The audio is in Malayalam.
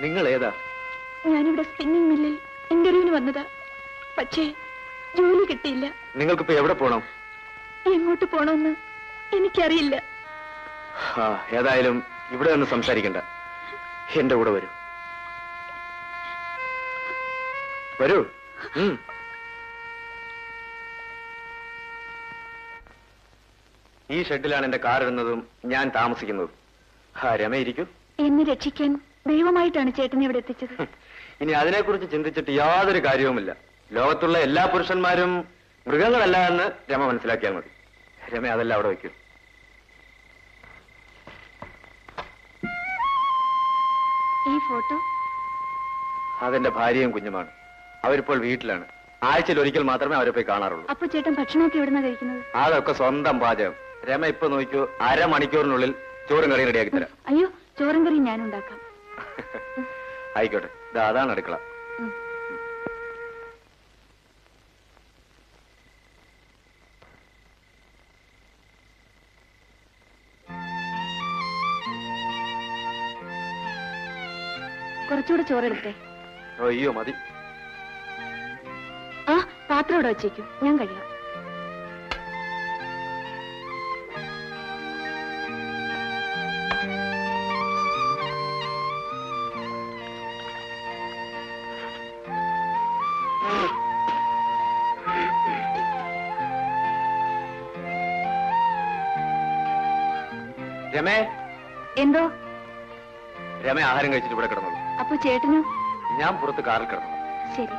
നിങ്ങൾ ഏതാ? ഞാനിവിടെ സ്പിന്നിംഗ് മില്ലിൽ ഇന്റർവ്യൂവിന് വന്നതാ. പക്ഷേ ജോലി കിട്ടിയില്ല. നിങ്ങൾക്കിപ്പോ എവിടെ പോണം? എങ്ങോട്ട് പോണമെന്ന് എനിക്കറിയില്ല. ഏതായാലും ഇവിടെ നിന്ന് സംസാരിക്കണ്ട, എന്റെ കൂടെ വരൂ. വരൂ. ഈ ഷെഡിലാണ് എന്റെ കാർ ഇടുന്നതും ഞാൻ താമസിക്കുന്നതും. രമ ഇരിക്കൂ. എന്നെ രക്ഷിക്കാൻ ദൈവമായിട്ടാണ് ചേട്ടനെ ഇവിടെ എത്തിച്ചത്. ഇനി അതിനെക്കുറിച്ച് ചിന്തിച്ചിട്ട് യാതൊരു കാര്യവുമില്ല. ലോകത്തുള്ള എല്ലാ പുരുഷന്മാരും മൃഗങ്ങളല്ല എന്ന് രമ മനസ്സിലാക്കിയാൽ മതി. രമ അതെല്ലാം അവിടെ വയ്ക്കൂ. ഈ ഫോട്ടോ അതെന്റെ ഭാര്യയും കുഞ്ഞുമാണ്. അവരിപ്പോൾ വീട്ടിലാണ്. ആഴ്ചയിൽ ഒരിക്കൽ മാത്രമേ അവരെ പോയി കാണാറുള്ളൂ. അപ്പൊ ചേട്ടൻ ഭക്ഷണമൊക്കെ എവിടുന്നാ കഴിക്കുന്നത്? അതൊക്കെ സ്വന്തം പാചകം. രമ ഇപ്പൊ നോക്കൂ, 1/2 മണിക്കൂറിനുള്ളിൽ ചോറും കറിയും റെഡിയാക്കി തരാം. അയ്യോ, ചോറും കറിയും ഞാനുണ്ടാക്കാം. ആയിക്കോട്ടെ, അതാണ് അടുക്കള. കുറച്ചുകൂടെ ചോറെടുത്തേ. അയ്യോ മതി. ആ പാത്രം ഇവിടെ വെച്ചേക്കും, ഞാൻ കഴിയാം. രമേ. എന്തോ? രമ ആഹാരം കഴിച്ചിട്ട് ഇവിടെ കിടന്നു. അപ്പൊ ചേട്ടനോ? ഞാൻ പുറത്ത് കാറിൽ കിടന്നു. ശരി.